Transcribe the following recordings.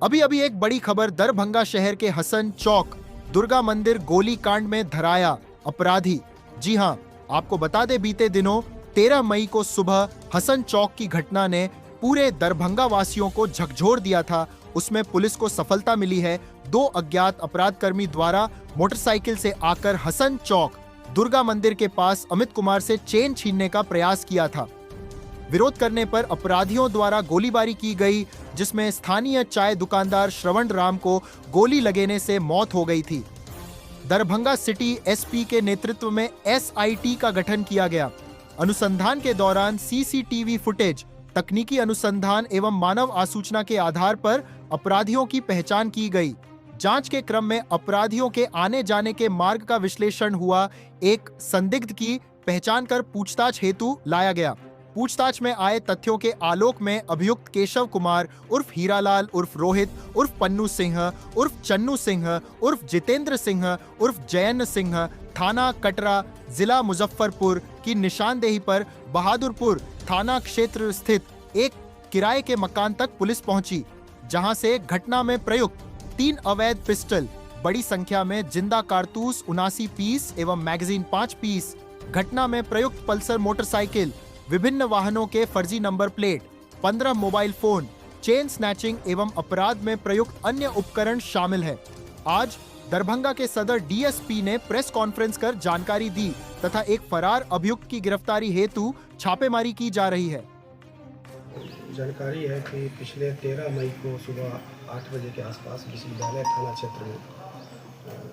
अभी अभी एक बड़ी खबर, दरभंगा शहर के हसन चौक दुर्गा मंदिर गोली कांड में धराया अपराधी। जी हां, आपको बता दें, बीते दिनों 13 मई को सुबह हसन चौक की घटना ने पूरे दरभंगा वासियों को झकझोर दिया था। उसमें पुलिस को सफलता मिली है। 2 अज्ञात अपराधकर्मी द्वारा मोटरसाइकिल से आकर हसन चौक दुर्गा मंदिर के पास अमित कुमार से चेन छीनने का प्रयास किया था। विरोध करने पर अपराधियों द्वारा गोलीबारी की गई, जिसमें स्थानीय चाय दुकानदार श्रवण राम को गोली लगने से मौत हो गई थी। दरभंगा सिटी एसपी के नेतृत्व में एसआईटी का गठन किया गया। अनुसंधान के दौरान सीसीटीवी फुटेज, तकनीकी अनुसंधान एवं मानव आसूचना के आधार पर अपराधियों की पहचान की गई। जांच के क्रम में अपराधियों के आने जाने के मार्ग का विश्लेषण हुआ। एक संदिग्ध की पहचान कर पूछताछ हेतु लाया गया। पूछताछ में आए तथ्यों के आलोक में अभियुक्त केशव कुमार उर्फ हीरालाल उर्फ रोहित उर्फ पन्नू सिंह उर्फ चन्नू सिंह उर्फ जितेंद्र सिंह उर्फ जयन सिंह, थाना कटरा, जिला मुजफ्फरपुर की निशानदेही पर बहादुरपुर थाना क्षेत्र स्थित एक किराए के मकान तक पुलिस पहुंची, जहां से घटना में प्रयुक्त 3 अवैध पिस्टल, बड़ी संख्या में जिंदा कारतूस 79 पीस एवं मैगजीन 5 पीस, घटना में प्रयुक्त पल्सर मोटरसाइकिल, विभिन्न वाहनों के फर्जी number plate, 15 mobile phone, chain snatching एवं अपराध में प्रयुक्त अन्य उपकरण शामिल है। आज दरभंगा के सदर डीएसपी ने प्रेस कॉन्फ्रेंस कर जानकारी दी तथा एक फरार अभियुक्त की गिरफ्तारी हेतु छापेमारी की जा रही है। जानकारी है कि पिछले 13 मई को सुबह 8 बजे के आसपास विश्वविद्यालय थाना क्षेत्र में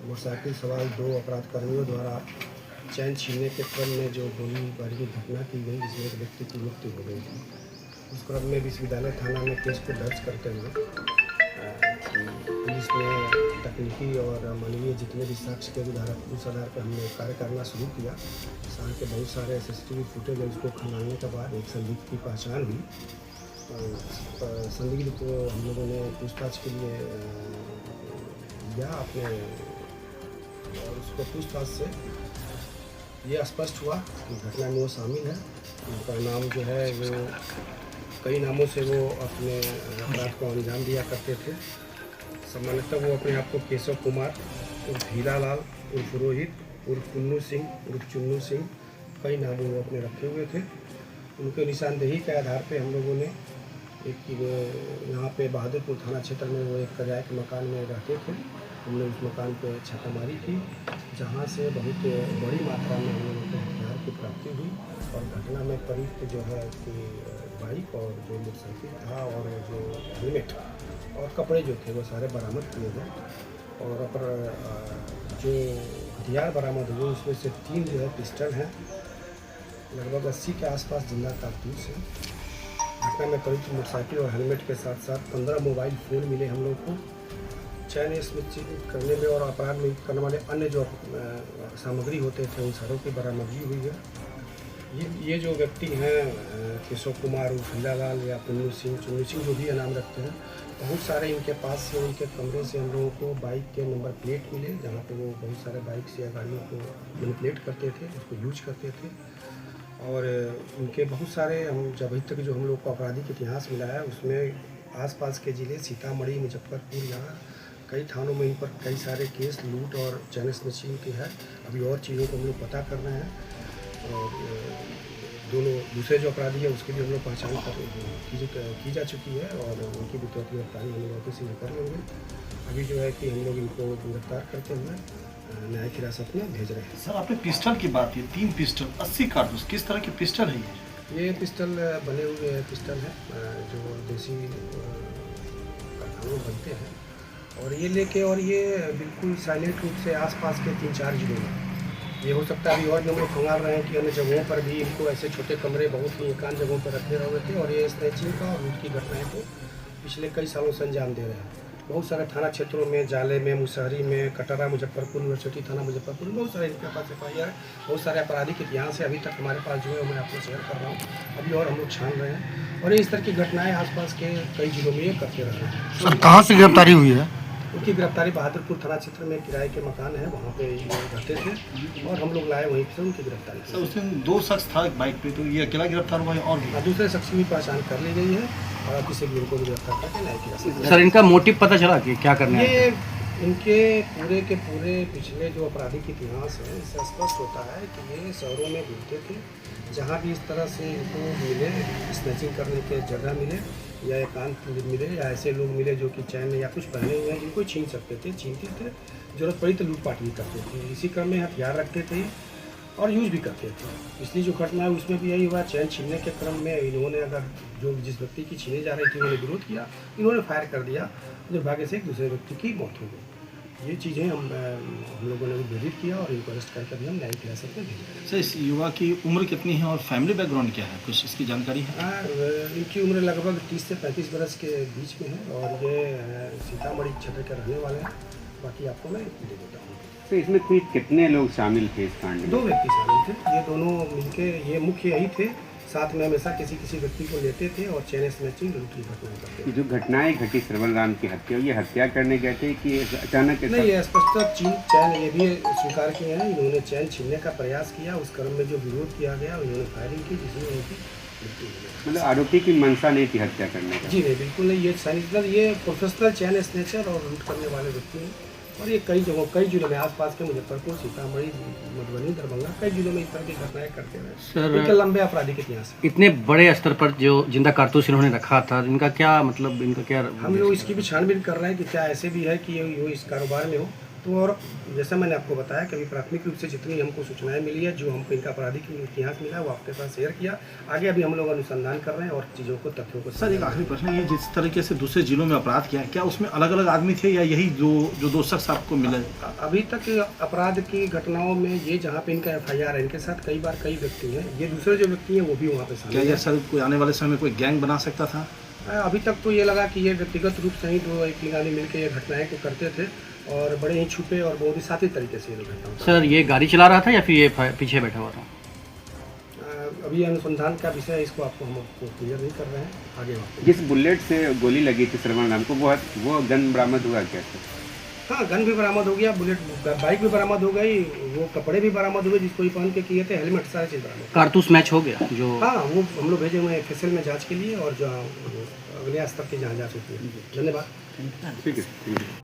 मोटरसाइकिल सवार 2 अपराधकर्मियों द्वारा चैन छीनने के क्रम में जो गोलीबारी की घटना की गई, जिसमें एक व्यक्ति की मृत्यु हो गई थी। उस क्रम में विश्वविद्यालय थाना में केस को दर्ज करते हुए पुलिस ने तकनीकी और मानवीय जितने भी साक्ष्य के उस आधार पर हमने कार्य करना शुरू किया। साल के बहुत सारे सीसीटीवी फुटेज है, उसको खंगालने के बाद एक संदिग्ध की पहचान हुई। संदिग्ध को हम लोगों ने पूछताछ के लिए लिया अपने, और उसको पूछताछ से ये स्पष्ट हुआ कि घटना में वो शामिल है। उनका नाम जो है वो कई नामों से वो अपने अपराध को अंजाम दिया करते थे। सामान्यतः वो अपने आप को केशव कुमार उर्फ हीरालाल उर्फ रोहित उर्फ पुन्नू सिंह उर्फ चुन्नू सिंह, कई नामों वो अपने रखे हुए थे। उनके निशानदेही के आधार पे हम लोगों ने एक यहाँ पे बहादुरपुर थाना क्षेत्र में वो एक किराए के मकान में रहते थे। हमने उस मकान पे छापामारी की, जहाँ से बहुत बड़ी मात्रा में हम लोगों को हथियार की प्राप्ति हुई और घटना में प्रयुक्त जो है कि बाइक और जो मोटरसाइकिल था और जो हेलमेट और कपड़े जो थे वो सारे बरामद किए गए। और जो हथियार बरामद हुए उसमें से 3 जो है पिस्टल हैं, लगभग 80 के आसपास जिंदा कारतूस है। घटना में प्रयुक्त मोटरसाइकिल और हेलमेट के साथ साथ 15 मोबाइल फ़ोन मिले हम लोग को। चैन स्नैचिंग करने में और अपराध में करने वाले अन्य जो सामग्री होते थे उन सारों की बरामदगी हुई है। ये जो व्यक्ति हैं केशव कुमार उर्फ हीरालाल या पुन्नू सिंह चुन्नू सिंह जो भी नाम रखते हैं, बहुत सारे इनके पास से, उनके कमरे से हम लोगों को बाइक के नंबर प्लेट मिले, जहाँ पे वो बहुत सारे बाइक या गाड़ियों को मैनिपुलेट करते थे, उसको यूज करते थे। और उनके बहुत सारे जब अभी तक जो हम लोग को आपराधिक इतिहास मिला है, उसमें आसपास के ज़िले सीतामढ़ी, मुजफ्फरपुर, यहाँ कई थानों में इन पर कई सारे केस लूट और चैन स्नैचिंग की है। अभी और चीज़ों को हम लोग पता कर रहे हैं और दोनों दूसरे जो अपराधी है उसके लिए हम लोग पहचान की जा चुकी है और उनकी भी तुरंत गिरफ्तारी हम लोग ऑफिस में कर लेंगे। अभी जो है कि हम लोग इनको गिरफ्तार करते हुए न्यायिक हिरासत में भेज रहे हैं। सर, आपने पिस्टल की बात की, 3 पिस्टल 80 कारतूस, किस तरह के पिस्टल है ये पिस्टल बने हुए पिस्टल है जो देसी कारखानों में बनते हैं, और ये लेके और ये बिल्कुल साइलेंट रूप से आसपास के 3-4 जिलों में, ये हो सकता है अभी और भी हम लोग खंगाल रहे हैं कि अन्य जगहों पर भी इनको ऐसे छोटे कमरे बहुत ही एकांत जगहों पर रखे हुए थे और ये स्नैचिंग का और लूट की घटनाएं को पिछले कई सालों से अंजाम दे रहे हैं। बहुत सारे थाना क्षेत्रों में, जाले में, मुसहरी में, कटरा, मुजफ्फरपुर यूनिवर्सिटी थाना मुजफ्फरपुर में बहुत सारे इनके पास FIR है। बहुत सारे आपराधिक इतिहास है अभी तक हमारे पास जो है, मैं आपको शेयर कर रहा हूँ। अभी और हम लोग छान रहे हैं और इस तरह की घटनाएँ आसपास के कई जिलों में ये करते रहे हैं। सर, कहाँ से गिरफ्तारी हुई है? उनकी गिरफ्तारी बहादुरपुर थाना क्षेत्र में किराए के मकान है, वहाँ पे ये रहते थे और हम लोग लाए वहीं से उनकी गिरफ्तारी। सर, उस दिन 2 शख्स था बाइक पे, तो ये अकेला गिरफ्तार हुआ है और दूसरे शख्स की भी पहचान कर ली गई है और किसी भी उनको गिरफ्तार करके न्यायिक हिरासत में। सर इनका मोटिव पता चला कि क्या करने आए थे? ये इनके पूरे के पूरे पिछले जो आपराधिक इतिहास है इससे स्पष्ट होता है कि ये शहरों में घूमते थे, जहाँ भी इस तरह से इनको मिले, स्नैचिंग करने के जगह मिले या एकांत मिले या ऐसे लोग मिले जो कि चैन या कुछ पहने हुए हैं जिनको छीन सकते थे, छीनते थे, जरूरत पड़ी तो लूटपाट भी करते थे। इसी क्रम में हथियार रखते थे और यूज़ भी करते थे। पिछली जो घटना है उसमें भी यही हुआ, चैन छीनने के क्रम में इन्होंने अगर जो जिस व्यक्ति की छीने जा रही थी उन्होंने विरोध किया, इन्होंने फायर कर दिया, दुर्भाग्य से एक दूसरे व्यक्ति की मौत हो गई। ये चीज़ें हम लोगों ने विरोध किया और इनको अरेस्ट करके अभी हम न्यायिक हिरासत में भेज सर इस युवा की उम्र कितनी है और फैमिली बैकग्राउंड क्या है, कुछ इसकी जानकारी है? इनकी उम्र लगभग 30 से 35 बरस के बीच में है और ये सीतामढ़ी क्षेत्र के रहने वाले हैं। बाकी आपको मैं दे देता हूँ। तो इसमें कुल कितने लोग शामिल थे इस कांड में? 2 व्यक्ति शामिल थे, ये दोनों मिलके, ये मुख्य यही थे, साथ में हमेशा किसी व्यक्ति को लेते थे और चैन स्नैचिंग लूट की घटनाएं करते थे। जो घटनाएं घटी श्रवण राम की हत्या, ये हत्या करने गए थे कि अचानक नहीं, ये स्पष्ट चैन ये भी स्वीकार किए हैं, इन्होंने चैन छीनने का प्रयास किया, उस क्रम में जो विरोध किया गया उन्होंने फायरिंग की जिसमें उनकी मृत्यु हो गई। मतलब आरोपी की मंशा नहीं थी हत्या करने का? जी नहीं, बिल्कुल नहीं। ये प्रोफेशनल चैन स्नैचर और लूट करने वाले व्यक्ति हैं और ये कई जगहों, कई जिलों में, आसपास के मुजफ्फरपुर, सीतामढ़ी, मधुबनी, दरभंगा, कई जिलों में इस तरह की घटनाएं करते रहे। सर इनके लंबे आपराधिक इतिहास है। इतने बड़े स्तर पर जो जिंदा कारतूस इन्होंने रखा था, इनका क्या मतलब, इनका क्या? हम लोग इसकी भी छानबीन कर रहे हैं कि क्या ऐसे भी है कि ये इस कारोबार में हो। तो और जैसा मैंने आपको बताया कि अभी प्राथमिक रूप से जितनी हमको सूचनाएं मिली है, जो हमको इनका आपराधिक इतिहास मिला है, वो आपके साथ शेयर किया। आगे अभी हम लोग अनुसंधान कर रहे हैं और चीज़ों को, तथ्यों को। सर एक आखिरी प्रश्न, ये जिस तरीके से दूसरे जिलों में अपराध किया, क्या उसमें अलग अलग आदमी थे या यही दो शख्स आपको मिले? अभी तक अपराध की घटनाओं में ये जहाँ पे इनका FIR है, इनके साथ कई बार कई व्यक्ति हैं, ये दूसरे जो व्यक्ति हैं वो भी वहाँ पे शामिल क्या हैं। ये सर कोई आने वाले समय में कोई गैंग बना सकता था? अभी तक तो ये लगा कि ये व्यक्तिगत रूप से ही 2-3 आदमी मिलकर ये घटनाएं को करते थे और बड़े ही छुपे और बहुत ही साथी तरीके से ये घटना। सर ये गाड़ी चला रहा था या फिर ये पीछे बैठा हुआ था? अभी अनुसंधान का विषय है, इसको आपको हम क्लियर नहीं कर रहे हैं, आगे बात। जिस बुलेट से गोली लगी थी श्रवण राम को, वो गन बरामद हुआ क्या? हाँ, गन भी बरामद हो गया, बुलेट बाइक भी बरामद हो गई, वो कपड़े भी बरामद हुए जिसको ये पहन के किए थे, हेलमेट, सारी चीज़ बरामद। कारतूस मैच हो गया जो? हाँ, वो हम लोग भेजे हुए हैं FSL में जाँच के लिए और जो अगले स्तर की जहाँ जाँच होती है। धन्यवाद। ठीक है।